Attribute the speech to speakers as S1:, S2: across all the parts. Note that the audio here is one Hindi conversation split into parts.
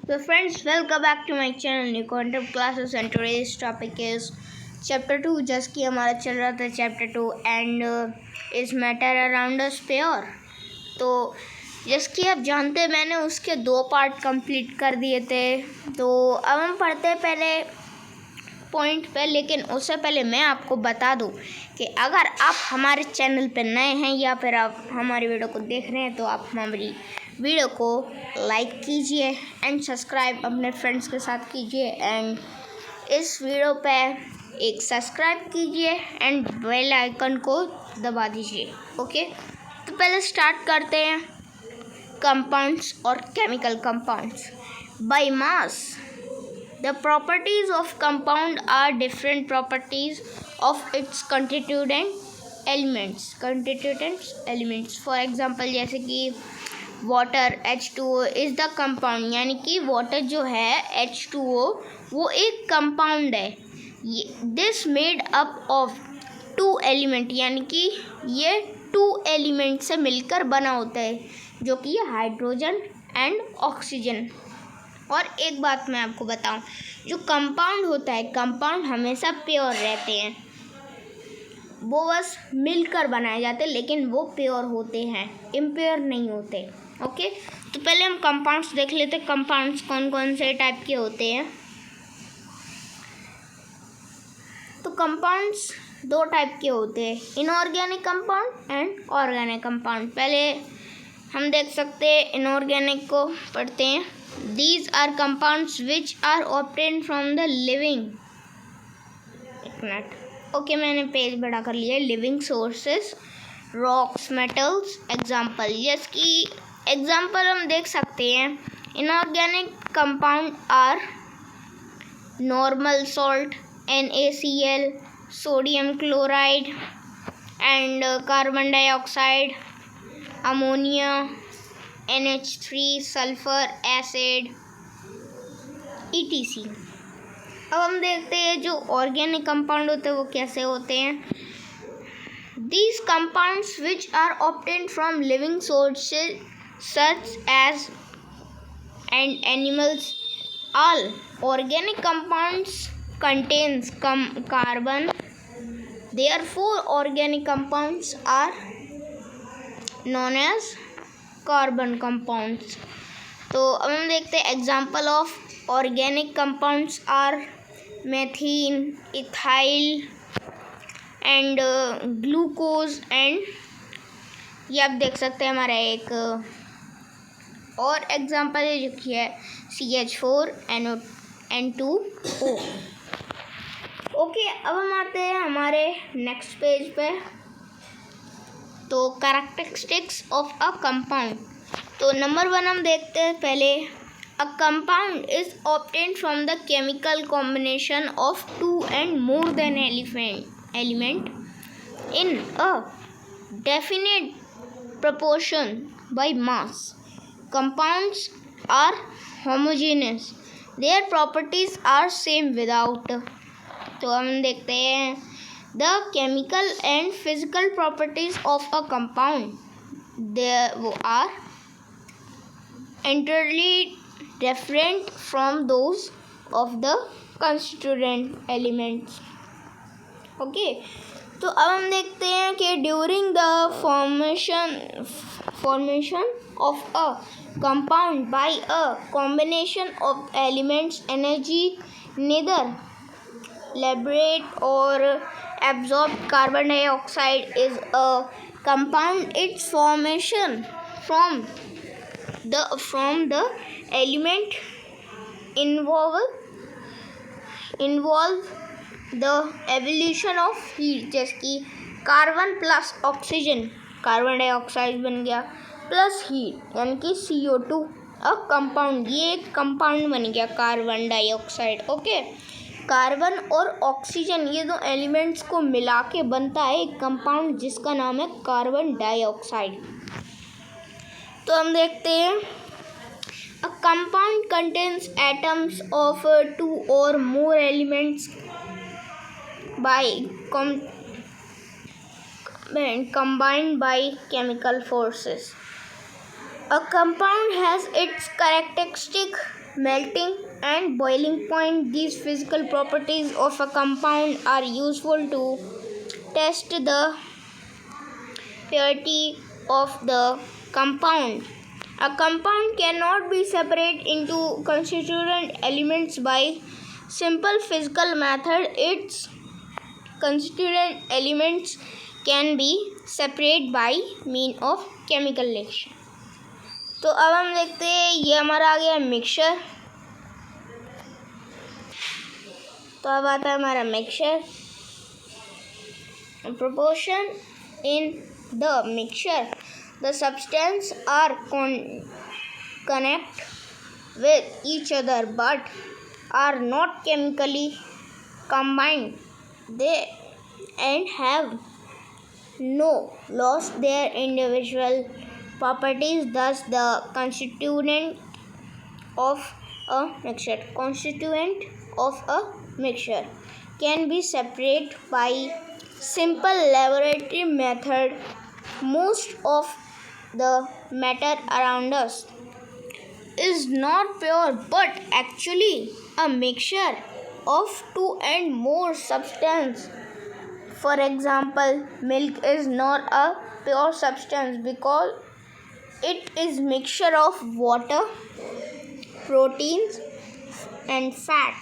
S1: So friends, welcome back to my channel New Content Classes and today's topic is chapter 2 just कि हमारा चल रहा था chapter 2 and is matter around us pure। तो जस्ट कि आप जानते हैं मैंने उसके 2 पार्ट कंप्लीट कर दिए थे। तो अब हम पढ़ते हैं पहले पॉइंट पे, लेकिन उससे पहले मैं आपको बता दूं कि अगर आप हमारे चैनल पे नए हैं या फिर आप हमारी वीडियो को देख रहे हैं तो आप हमारी वीडियो को लाइक कीजिए एंड सब्सक्राइब अपने फ्रेंड्स के साथ कीजिए एंड इस वीडियो पे एक सब्सक्राइब कीजिए एंड बेल आइकन को दबा दीजिए। ओके, तो पहले स्टार्ट करते हैं कंपाउंड्स और chemical compounds by mass. The properties of compound are different properties of its constituent elements। For example, जैसे कि water H2O is the compound, यानी कि water जो है H2O वो एक compound है। This made up of 2 element, यानी कि ये 2 element से मिलकर बना होता है जो कि हाइड्रोजन एंड ऑक्सीजन। और एक बात मैं आपको बताऊं, जो कंपाउंड होता है, कंपाउंड हमेशा प्योर रहते हैं, वो बस मिलकर बनाए जाते हैं लेकिन वो प्योर होते हैं, इम्प्योर नहीं होते। ओके, तो पहले हम कंपाउंड्स देख लेते हैं। कंपाउंड्स कौन कौन से टाइप के होते हैं। तो कंपाउंड्स 2 टाइप के होते हैं, inorganic compound and organic compound. पहले हम देख सकते हैं इनऑर्गेनिक को पढ़ते हैं। These are compounds which are obtained from the living, एक मिनट, ओके मैंने पेज बड़ा कर लिया। Living sources, rocks, metals. Example, जिसकी एग्जाम्पल हम देख सकते हैं, inorganic compound are normal salt NaCl, sodium chloride and carbon dioxide, ammonia, NH3, sulphur acid ETC। अब हम देखते हैं जो ऑर्गेनिक कंपाउंड होते हैं वो कैसे होते हैं। These compounds which are obtained from living sources such as and animals, all organic compounds contains carbon, therefore organic compounds are known as carbon compounds. तो अब हम देखते हैं example of organic compounds are methane, ethyl and glucose and ये आप देख सकते हैं हमारा एक और एग्जाम्पल है जो कि है CH4NO2O। ओके, अब हम आते हैं हमारे नेक्स्ट पेज पे। तो कैरेक्टरिस्टिक्स ऑफ अ कंपाउंड, तो नंबर 1 हम देखते हैं पहले। A compound is obtained from the chemical combination of 2 and more than element in a definite proportion by mass। Compounds are homogeneous, their properties are same without। तो हम देखते हैं the chemical and physical properties of a compound, they are entirely different from those of the constituent elements। Okay, तो अब हम देखते हैं कि during the formation of a compound bye a combination of elements, energy neither liberate or absorbed carbon dioxide is a compound। Its formation from the element involve the evolution of heat, जैसे कि carbon plus oxygen, carbon dioxide बन गया, प्लस हीट यानी कि CO2 अ कंपाउंड, ये एक कंपाउंड बन गया कार्बन डाइऑक्साइड। ओके, कार्बन और ऑक्सीजन ये 2 एलिमेंट्स को मिला के बनता है एक कंपाउंड जिसका नाम है कार्बन डाइऑक्साइड। तो हम देखते हैं a compound contains atoms of 2 or more elements by combined by chemical forces। A compound has its characteristic melting and boiling point. These physical properties of a compound are useful to test the purity of the compound. A compound cannot be separated into constituent elements by simple physical method. Its constituent elements can be separated by means of chemical reaction. तो अब हम देखते हैं, ये हमारा आ गया मिक्सचर। तो अब आता है हमारा mixture. Proportion in the mixture, the substances are connect with each other but are not chemically combined. They and have no lost their individual properties. Thus, the constituent of a mixture can be separated by simple laboratory method. Most of the matter around us is not pure but actually a mixture of two and more substances. For example, milk is not a pure substance because it is mixture of water, proteins and fat.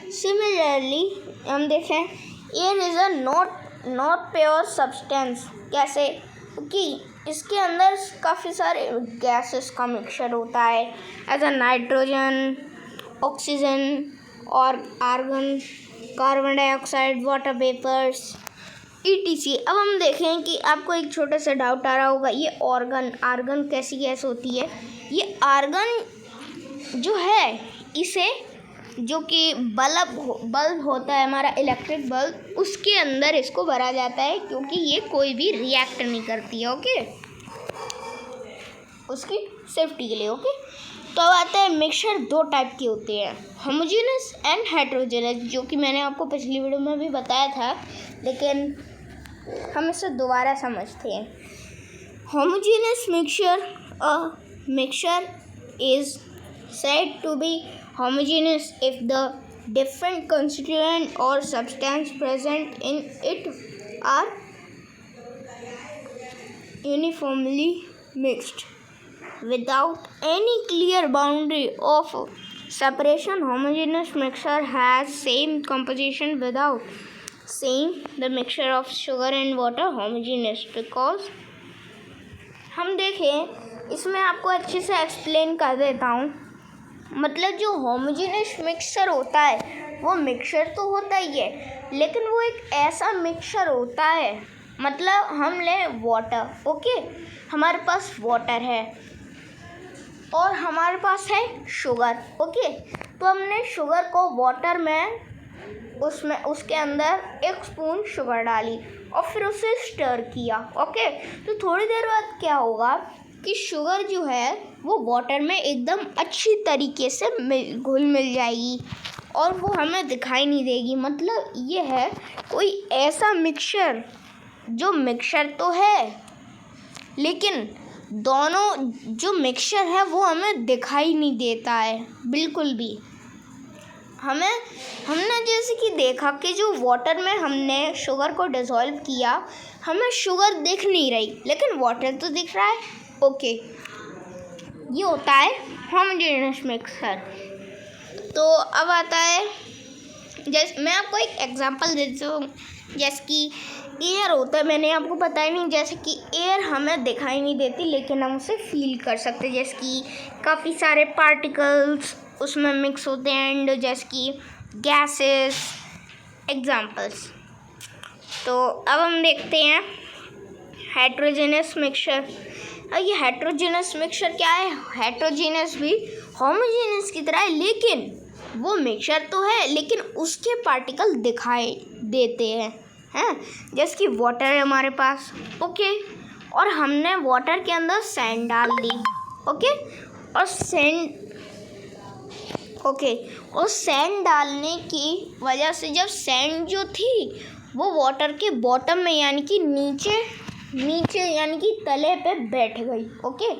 S1: Similarly, हम देखें air is a not pure substance. कैसे? क्योंकि इसके अंदर काफ़ी सारे गैसेस का मिक्सचर होता है, ऐसा नाइट्रोजन, ऑक्सीजन और argon, carbon dioxide, water vapours etc. अब हम देखें कि आपको एक छोटा सा डाउट आ रहा होगा, ये आर्गन कैसी गैस होती है? ये आर्गन जो है, इसे जो कि बल्ब होता है हमारा इलेक्ट्रिक बल्ब, उसके अंदर इसको भरा जाता है क्योंकि ये कोई भी रिएक्ट नहीं करती है। ओके, उसकी सेफ्टी के लिए। ओके, तो अब आता है मिक्सचर दो टाइप के होते हैं, होमोजेनस एंड हेटेरोजेनस, जो कि मैंने आपको पिछली वीडियो में भी बताया था, लेकिन हम इसे दोबारा समझते हैं। Homogeneous mixture is said to be homogeneous if the different constituent or substance present in it are uniformly mixed without any clear boundary of separation. Homogeneous mixture has same composition without saying the mixture of sugar and water homogeneous because हम देखें, इसमें आपको अच्छे से एक्सप्लेन कर देता हूँ। मतलब जो होमोजेनस मिक्सचर होता है वो मिक्सचर तो होता ही है, लेकिन वो एक ऐसा मिक्सचर होता है, मतलब हम लें वाटर। ओके, हमारे पास वाटर है और हमारे पास है शुगर। ओके, तो हमने शुगर को वाटर में उसके अंदर 1 स्पून शुगर डाली और फिर उसे स्टर किया। ओके, तो थोड़ी देर बाद क्या होगा कि शुगर जो है वो वाटर में एकदम अच्छी तरीके से घुल मिल जाएगी और वो हमें दिखाई नहीं देगी। मतलब ये है कोई ऐसा मिक्सचर जो मिक्सचर तो है, लेकिन दोनों जो मिक्सचर है वो हमें दिखाई नहीं देता है बिल्कुल भी। हमने जैसे कि देखा कि जो वाटर में हमने शुगर को डिसॉल्व किया, हमें शुगर दिख नहीं रही लेकिन वाटर तो दिख रहा है। ओके, ये होता है होमोजेनस मिक्सचर। तो अब आता है, जैसे मैं आपको एक एग्जांपल देती हूँ, जैसे कि एयर होता है, मैंने आपको बताया नहीं, जैसे कि एयर हमें दिखाई नहीं देती लेकिन हम उसे फील कर सकते हैं, जैसे कि काफ़ी सारे पार्टिकल्स उसमें मिक्स होते हैं एंड जैसे कि गैसेस एग्जांपल्स। तो अब हम देखते हैं हेटेरोजेनस मिक्सचर। ये हेटेरोजेनस मिक्सचर क्या है? हेटेरोजेनस भी होमोजेनस की तरह है, लेकिन वो मिक्सचर तो है लेकिन उसके पार्टिकल दिखाई देते हैं जैसे कि वाटर है हमारे पास। ओके, और हमने वाटर के अंदर सैंड डाल दी। ओके, और सैंड डालने की वजह से जब सैंड जो थी वो वाटर के बॉटम में यानी कि नीचे यानी कि तले पे बैठ गई। ओके,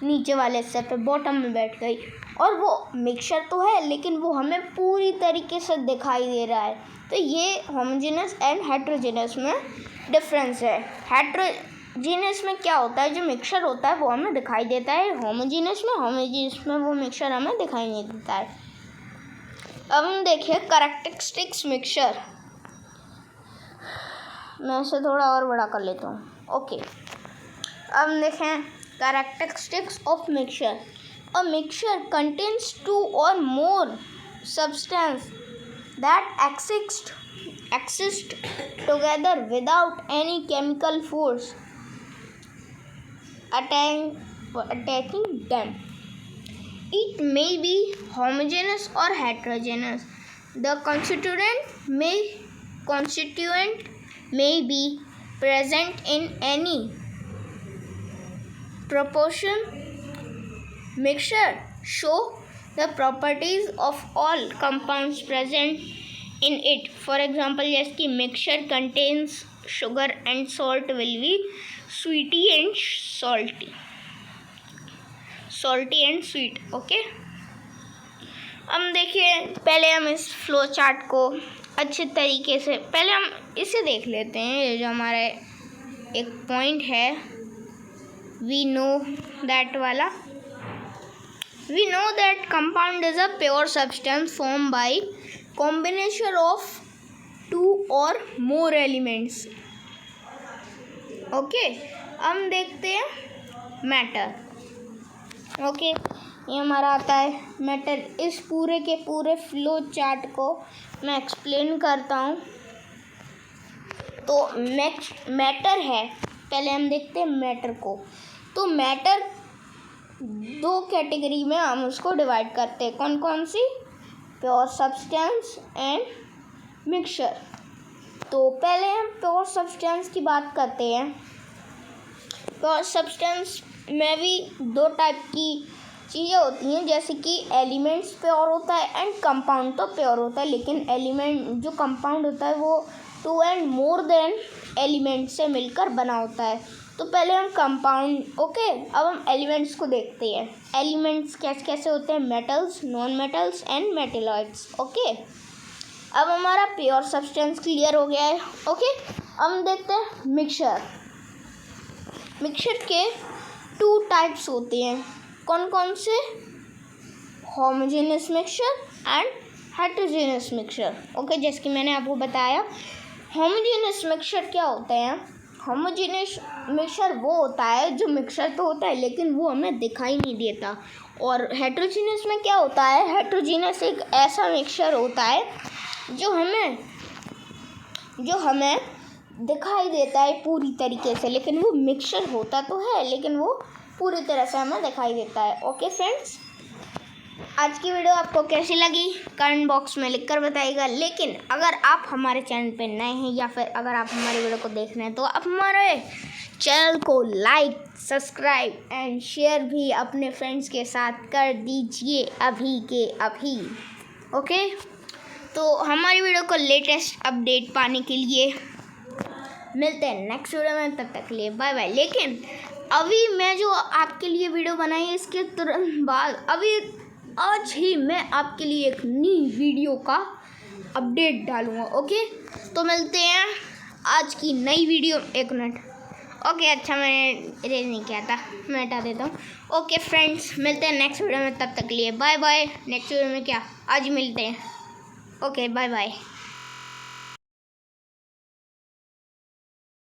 S1: नीचे वाले हिस्से पे बॉटम में बैठ गई और वो मिक्सचर तो है लेकिन वो हमें पूरी तरीके से दिखाई दे रहा है। तो ये होमोजेनस एंड हेट्रोजेनस में डिफरेंस है। हेट्रोजेनस में क्या होता है, जो मिक्सचर होता है वो हमें दिखाई देता है, होमोजेनस में वो मिक्सचर हमें दिखाई नहीं देता है। अब हम देखिए कैरेक्टरिस्टिक्स मिक्सचर। मैं इसे थोड़ा और बड़ा कर लेता हूँ। ओके, अब देखें characteristics of mixture. A mixture contains two or more substances that exist together without any chemical force attacking them. It may be homogeneous or heterogeneous. The constituent may be present in any proportion. Mixture show the properties of all compounds present in it. For example, yes कि mixture contains sugar and salt will be sweety and salty and sweet. Okay, हम देखिए पहले हम इस फ्लो चार्ट को अच्छे तरीके से पहले हम इसे देख लेते हैं। ये जो हमारा एक पॉइंट है वी नो दैट वाला, we know that compound is a pure substance formed by combination of two or more elements. Okay, हम देखते हैं मैटर। ओके, ये हमारा आता है मैटर। इस पूरे के पूरे फ्लो चार्ट को मैं एक्सप्लेन करता हूँ। तो मैटर है, पहले हम देखते हैं मैटर को। तो मैटर दो कैटेगरी में हम उसको डिवाइड करते हैं। कौन कौन सी? Pure substance and mixture. तो पहले हम प्योर सब्सटेंस की बात करते हैं। प्योर सब्सटेंस में भी दो टाइप की चीज़ें होती हैं, जैसे कि एलिमेंट्स प्योर होता है एंड कंपाउंड तो प्योर होता है, लेकिन एलिमेंट जो कंपाउंड होता है वो two and more than element से मिलकर बना होता है। तो पहले हम कंपाउंड, ओके, अब हम एलिमेंट्स को देखते हैं। एलिमेंट्स कैसे कैसे होते हैं? Metals, non metals and metalloids. Okay, अब हमारा प्योर सब्सटेंस क्लियर हो गया है। ओके, अब हम देखते हैं मिक्सचर। मिक्सचर के टू टाइप्स होते हैं। कौन कौन से? Homogeneous mixture and heterogeneous mixture. Okay, जैसे कि मैंने आपको बताया, होमोजेनियस मिक्सचर क्या होता है? होमोजेनियस मिक्सचर वो होता है जो मिक्सचर तो होता है लेकिन वो हमें दिखाई नहीं देता। और हेटेरोजेनियस में क्या होता है? हेटेरोजेनियस एक ऐसा मिक्सचर होता है जो हमें दिखाई देता है पूरी तरीके से, लेकिन वो मिक्सचर होता तो है लेकिन वो पूरी तरह से हमें दिखाई देता है। ओके फ्रेंड्स, आज की वीडियो आपको कैसी लगी कमेंट बॉक्स में लिखकर बताइएगा। लेकिन अगर आप हमारे चैनल पे नए हैं या फिर अगर आप हमारी वीडियो को देख रहे हैं तो आप हमारे चैनल को लाइक, सब्सक्राइब एंड शेयर भी अपने फ्रेंड्स के साथ कर दीजिए अभी के अभी। ओके, तो हमारी वीडियो को लेटेस्ट अपडेट पाने के लिए मिलते हैं नेक्स्ट वीडियो में। तब तक के लिए बाय बाय। लेकिन अभी मैं जो आपके लिए वीडियो बनाई है इसके तुरंत बाद आज ही मैं आपके लिए एक नई वीडियो का अपडेट डालूँगा। ओके, तो मिलते हैं आज की नई वीडियो। एक मिनट, ओके, अच्छा मैंने इरेज नहीं किया था, मैं हटा देता हूँ। ओके फ्रेंड्स, मिलते हैं नेक्स्ट वीडियो में। तब तक के लिए बाय बाय। नेक्स्ट वीडियो में क्या, आज मिलते हैं। Okay, bye bye.